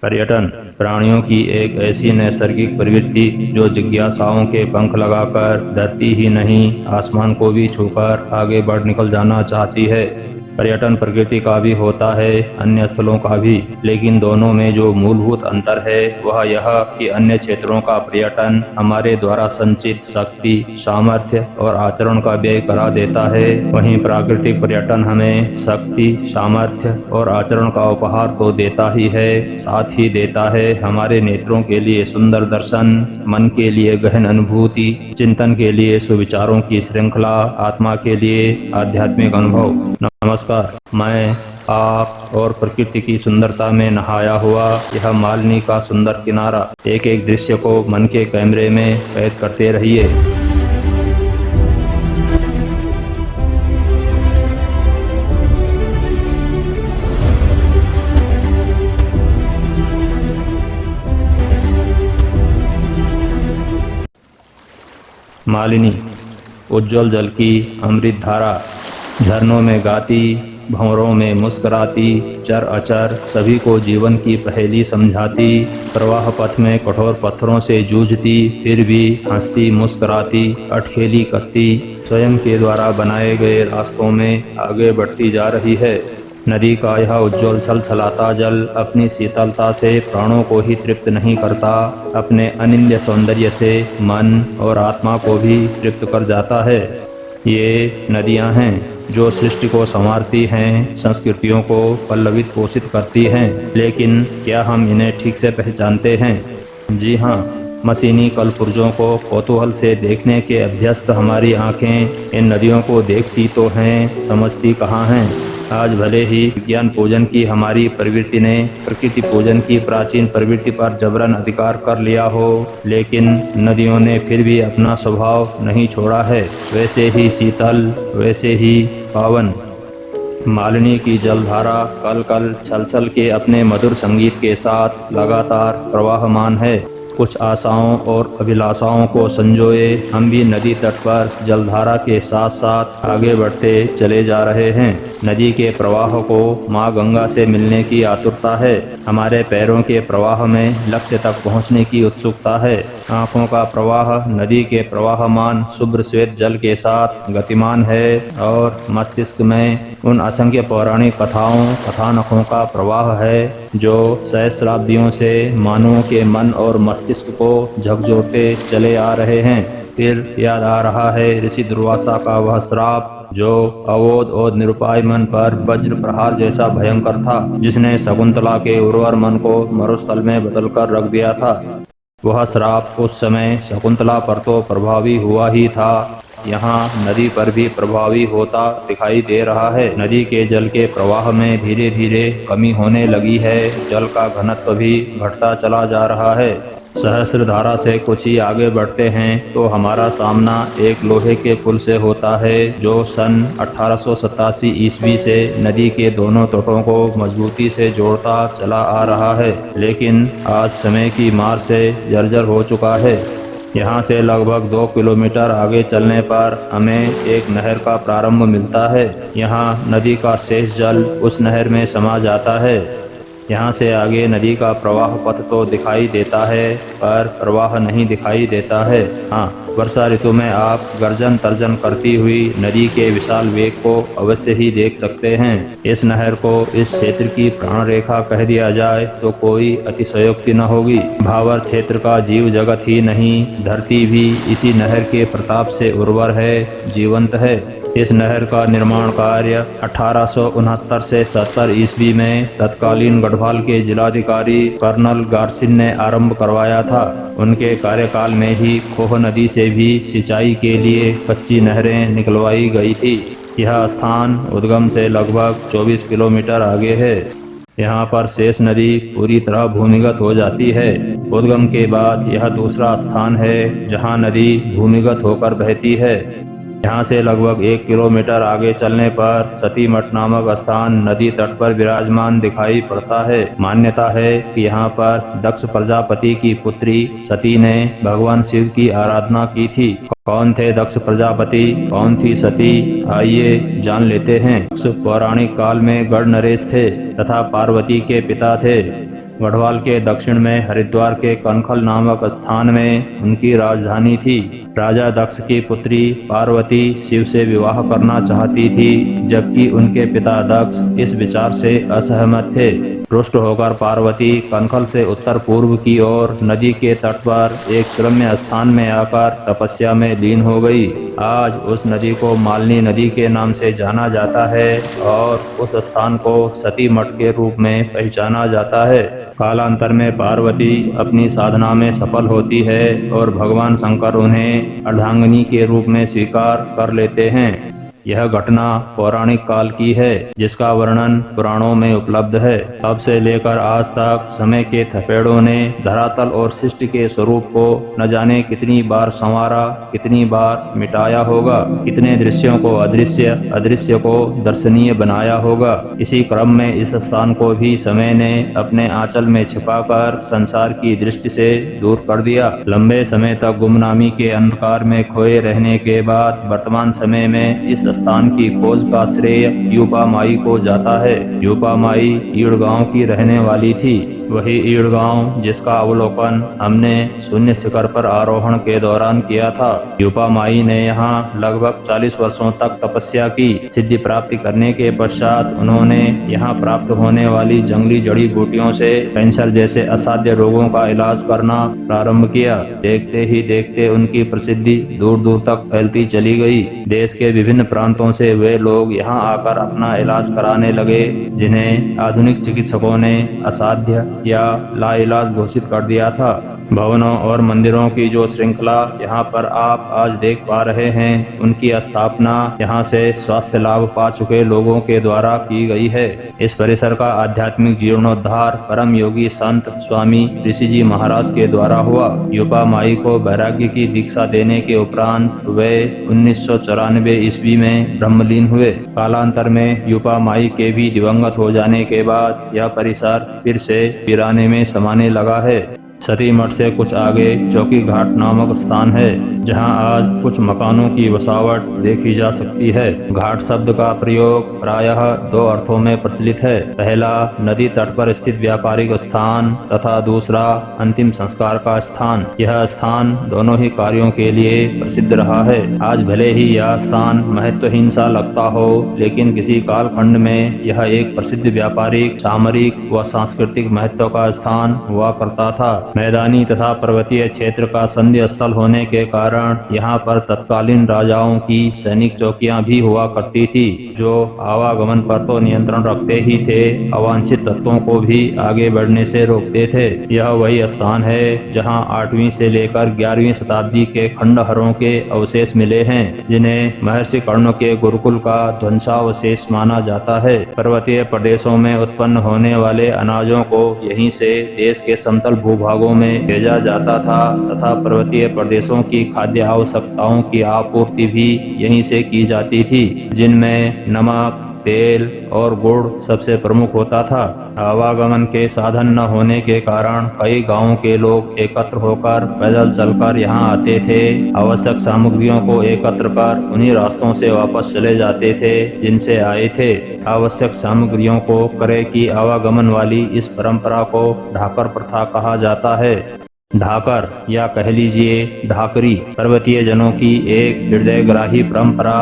पर्यटन प्राणियों की एक ऐसी नैसर्गिक प्रवृत्ति जो जिज्ञासाओं के पंख लगाकर धरती ही नहीं आसमान को भी छूकर आगे बढ़ निकल जाना चाहती है। पर्यटन प्रकृति का भी होता है, अन्य स्थलों का भी, लेकिन दोनों में जो मूलभूत अंतर है वह यह कि अन्य क्षेत्रों का पर्यटन हमारे द्वारा संचित शक्ति, सामर्थ्य और आचरण का व्यय करा देता है, वहीं प्राकृतिक पर्यटन हमें शक्ति, सामर्थ्य और आचरण का उपहार तो देता ही है, साथ ही देता है हमारे नेत्रों के लिए सुंदर दर्शन, मन के लिए गहन अनुभूति, चिंतन के लिए सुविचारों की श्रृंखला, आत्मा के लिए आध्यात्मिक अनुभव। नमस्कार, मैं आप और प्रकृति की सुंदरता में नहाया हुआ यह मालिनी का सुंदर किनारा, एक एक दृश्य को मन के कैमरे में कैद करते रहिए। मालिनी उज्ज्वल जल की अमृत धारा, झरनों में गाती, भंवरों में मुस्कुराती, चर अचर सभी को जीवन की पहेली समझाती, प्रवाह पथ में कठोर पत्थरों से जूझती, फिर भी हंसती मुस्कुराती, अटखेली करती, स्वयं के द्वारा बनाए गए रास्तों में आगे बढ़ती जा रही है। नदी का यह उज्ज्वल छलछलाता जल अपनी शीतलता से प्राणों को ही तृप्त नहीं करता, अपने अनिंद्य सौंदर्य से मन और आत्मा को भी तृप्त कर जाता है। ये नदियां हैं जो सृष्टि को संवारती हैं, संस्कृतियों को पल्लवित पोषित करती हैं, लेकिन क्या हम इन्हें ठीक से पहचानते हैं? जी हाँ, मशीनी कलपुर्जों को कौतूहल से देखने के अभ्यस्त हमारी आंखें इन नदियों को देखती तो हैं, समझती कहाँ हैं। आज भले ही विज्ञान पूजन की हमारी प्रवृत्ति ने प्रकृति पूजन की प्राचीन प्रवृत्ति पर जबरन अधिकार कर लिया हो, लेकिन नदियों ने फिर भी अपना स्वभाव नहीं छोड़ा है, वैसे ही शीतल, वैसे ही पावन। मालिनी की जलधारा कल कल छल छल के अपने मधुर संगीत के साथ लगातार प्रवाहमान है। कुछ आशाओं और अभिलाषाओं को संजोए हम भी नदी तट पर जलधारा के साथ साथ आगे बढ़ते चले जा रहे हैं। नदी के प्रवाह को माँ गंगा से मिलने की आतुरता है, हमारे पैरों के प्रवाह में लक्ष्य तक पहुँचने की उत्सुकता है। आँखों का प्रवाह नदी के प्रवाहमान शुभ्र श्वेत जल के साथ गतिमान है और मस्तिष्क में उन असंख्य पौराणिक कथाओं, कथानकों का प्रवाह है जो सहस्राब्दियों से मानवों के मन और मस्तिष्क को झकझोरते चले आ रहे हैं। फिर याद आ रहा है ऋषि दुर्वासा का वह श्राप जो अवोध और निरुपाय मन पर वज्र प्रहार जैसा भयंकर था, जिसने शकुंतला के उर्वर मन को मरुस्थल में बदलकर रख दिया था। वह श्राप उस समय शकुंतला पर तो प्रभावी हुआ ही था, यहाँ नदी पर भी प्रभावी होता दिखाई दे रहा है। नदी के जल के प्रवाह में धीरे धीरे कमी होने लगी है, जल का घनत्व भी घटता चला जा रहा है। सहस्र धारा से कुछ ही आगे बढ़ते हैं तो हमारा सामना एक लोहे के पुल से होता है जो सन 1887 ईस्वी से नदी के दोनों तटों को मजबूती से जोड़ता चला आ रहा है, लेकिन आज समय की मार से जर्जर हो चुका है। यहाँ से लगभग 2 किलोमीटर आगे चलने पर हमें एक नहर का प्रारंभ मिलता है। यहाँ नदी का शेष जल उस नहर में समा जाता है। यहाँ से आगे नदी का प्रवाह पथ तो दिखाई देता है, पर प्रवाह नहीं दिखाई देता है। हाँ, वर्षा ऋतु में आप गर्जन तर्जन करती हुई नदी के विशाल वेग को अवश्य ही देख सकते हैं। इस नहर को इस क्षेत्र की प्राण रेखा कह दिया जाए तो कोई अतिशयोक्ति न होगी। भावर क्षेत्र का जीव जगत ही नहीं, धरती भी इसी नहर के प्रताप से उर्वर है, जीवंत है। इस नहर का निर्माण कार्य 1869 से 70 ईस्वी में तत्कालीन गढ़वाल के जिलाधिकारी कर्नल गारसिन ने आरंभ करवाया था। उनके कार्यकाल में ही खोह नदी से भी सिंचाई के लिए कच्ची नहरें निकलवाई गई थी। यह स्थान उद्गम से लगभग 24 किलोमीटर आगे है। यहाँ पर शेष नदी पूरी तरह भूमिगत हो जाती है। उद्गम के बाद यह दूसरा स्थान है जहाँ नदी भूमिगत होकर बहती है। यहाँ से लगभग 1 किलोमीटर आगे चलने पर सती मठ नामक स्थान नदी तट पर विराजमान दिखाई पड़ता है। मान्यता है कि यहाँ पर दक्ष प्रजापति की पुत्री सती ने भगवान शिव की आराधना की थी। कौन थे दक्ष प्रजापति, कौन थी सती, आइए जान लेते हैं। दक्ष पौराणिक काल में गढ़ नरेश थे तथा पार्वती के पिता थे। गढ़वाल के दक्षिण में हरिद्वार के कनखल नामक स्थान में उनकी राजधानी थी। राजा दक्ष की पुत्री पार्वती शिव से विवाह करना चाहती थी, जबकि उनके पिता दक्ष इस विचार से असहमत थे। रुष्ट होकर पार्वती कनखल से उत्तर पूर्व की ओर नदी के तट पर एक सुरम्य स्थान में आकर तपस्या में लीन हो गई। आज उस नदी को मालिनी नदी के नाम से जाना जाता है और उस स्थान को सती मठ के रूप में पहचाना जाता है। कालांतर में पार्वती अपनी साधना में सफल होती है और भगवान शंकर उन्हें अर्धांगिनी के रूप में स्वीकार कर लेते हैं। यह घटना पौराणिक काल की है, जिसका वर्णन पुराणों में उपलब्ध है। तब से लेकर आज तक समय के थपेड़ों ने धरातल और सृष्टि के स्वरूप को न जाने कितनी बार संवारा, कितनी बार मिटाया होगा, कितने दृश्यों को अदृश्य, अदृश्य को दर्शनीय बनाया होगा। इसी क्रम में इस स्थान को भी समय ने अपने आंचल में छिपाकर संसार की दृष्टि से दूर कर दिया। लंबे समय तक गुमनामी के अंधकार में खोए रहने के बाद वर्तमान समय में इस स्थान की खोज का श्रेय यूपा माई को जाता है। यूपा माई ईड़ गांव की रहने वाली थी। वही ईड़ गांव जिसका अवलोकन हमने शून्य शिखर पर आरोहण के दौरान किया था। यूपा माई ने यहाँ लगभग 40 वर्षों तक तपस्या की। सिद्धि प्राप्ति करने के पश्चात उन्होंने यहाँ प्राप्त होने वाली जंगली जड़ी बूटियों से कैंसर जैसे असाध्य रोगों का इलाज करना प्रारंभ किया। देखते ही देखते उनकी प्रसिद्धि दूर दूर तक फैलती चली गई। देश के विभिन्न प्रांतों से वे लोग यहाँ आकर अपना इलाज कराने लगे, जिन्हें आधुनिक चिकित्सकों ने असाध्य या लाइलाज घोषित कर दिया था। भवनों और मंदिरों की जो श्रृंखला यहाँ पर आप आज देख पा रहे हैं, उनकी स्थापना यहाँ से स्वास्थ्य लाभ पा चुके लोगों के द्वारा की गई है। इस परिसर का आध्यात्मिक जीर्णोद्धार परम योगी संत स्वामी ऋषि जी महाराज के द्वारा हुआ। यूपा माई को वैराग्य की दीक्षा देने के उपरांत वे 1994 ईस्वी में ब्रह्मलीन हुए। कालांतर में यूपा माई के भी दिवंगत हो जाने के बाद यह परिसर फिर से वीराने में समाने लगा है। सती मठ से कुछ आगे चौकी घाट नामक स्थान है, जहां आज कुछ मकानों की बसावट देखी जा सकती है। घाट शब्द का प्रयोग प्रायः दो अर्थों में प्रचलित है। पहला नदी तट पर स्थित व्यापारिक स्थान तथा दूसरा अंतिम संस्कार का स्थान। यह स्थान दोनों ही कार्यों के लिए प्रसिद्ध रहा है। आज भले ही यह स्थान महत्वहीन सा लगता हो, लेकिन किसी कालखंड में यह एक प्रसिद्ध व्यापारिक, सामरिक व सांस्कृतिक महत्व का स्थान हुआ करता था। मैदानी तथा पर्वतीय क्षेत्र का संधि स्थल होने के कारण यहाँ पर तत्कालीन राजाओं की सैनिक चौकियां भी हुआ करती थी, जो आवागमन पर तो नियंत्रण रखते ही थे, अवांछित तत्वों को भी आगे बढ़ने से रोकते थे। यह वही स्थान है जहाँ 8वीं से लेकर 11वीं शताब्दी के खंडहरों के अवशेष मिले हैं, जिन्हें महर्षि कर्ण के गुरुकुल का ध्वंसावशेष माना जाता है। पर्वतीय प्रदेशों में उत्पन्न होने वाले अनाजों को यहीं से देश के समतल भूभागों में भेजा जाता था तथा पर्वतीय प्रदेशों की खाद्य आवश्यकताओं की आपूर्ति भी यहीं से की जाती थी, जिनमें नमक, तेल और गुड़ सबसे प्रमुख होता था। आवागमन के साधन न होने के कारण कई गांवों के लोग एकत्र होकर पैदल चलकर यहाँ आते थे। आवश्यक सामग्रियों को एकत्र कर उन्हीं रास्तों से वापस चले जाते थे जिनसे आए थे। आवश्यक सामग्रियों को क्रय की आवागमन वाली इस परंपरा को ढाकर प्रथा कहा जाता है। ढाकर या कह लीजिए ढाकरी पर्वतीय जनों की एक हृदयग्राही परंपरा,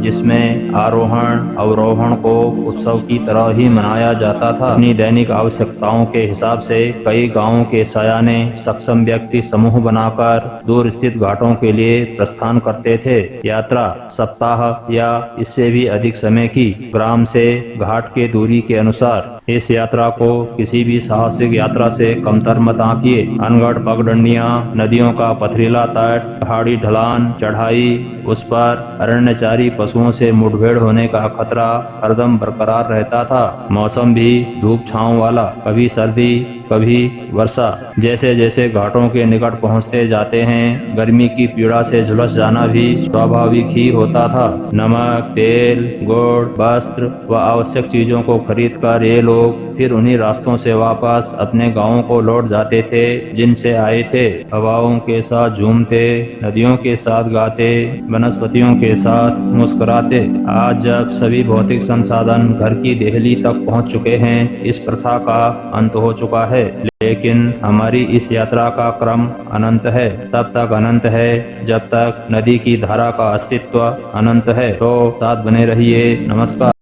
जिसमें आरोहण अवरोहण को उत्सव की तरह ही मनाया जाता था। अपनी दैनिक आवश्यकताओं के हिसाब से कई गांवों के सयाने सक्षम व्यक्ति समूह बनाकर दूर स्थित घाटों के लिए प्रस्थान करते थे। यात्रा सप्ताह या इससे भी अधिक समय की, ग्राम से घाट के दूरी के अनुसार। इस यात्रा को किसी भी साहसिक यात्रा से कमतर मत आंकिए। अनगढ़ पगडंडियां, नदियों का पथरीला तट, पहाड़ी ढलान, चढ़ाई, उस पर अरण्यचारी पशुओं से मुठभेड़ होने का खतरा हरदम बरकरार रहता था। मौसम भी धूप छांव वाला, कभी सर्दी कभी वर्षा। जैसे जैसे घाटों के निकट पहुंचते जाते हैं, गर्मी की पीड़ा से झुलस जाना भी स्वाभाविक ही होता था। नमक, तेल, गुड़, वस्त्र व आवश्यक चीजों को खरीदकर ये लोग फिर उन्हीं रास्तों से वापस अपने गांवों को लौट जाते थे जिनसे आए थे। हवाओं के साथ झूमते, नदियों के साथ गाते, वनस्पतियों के साथ मुस्कुराते। आज जब सभी भौतिक संसाधन घर की देहली तक पहुंच चुके हैं, इस प्रथा का अंत हो चुका है। है, लेकिन हमारी इस यात्रा का क्रम अनंत है। तब तक अनंत है जब तक नदी की धारा का अस्तित्व अनंत है। तो साथ बने रहिए। नमस्कार।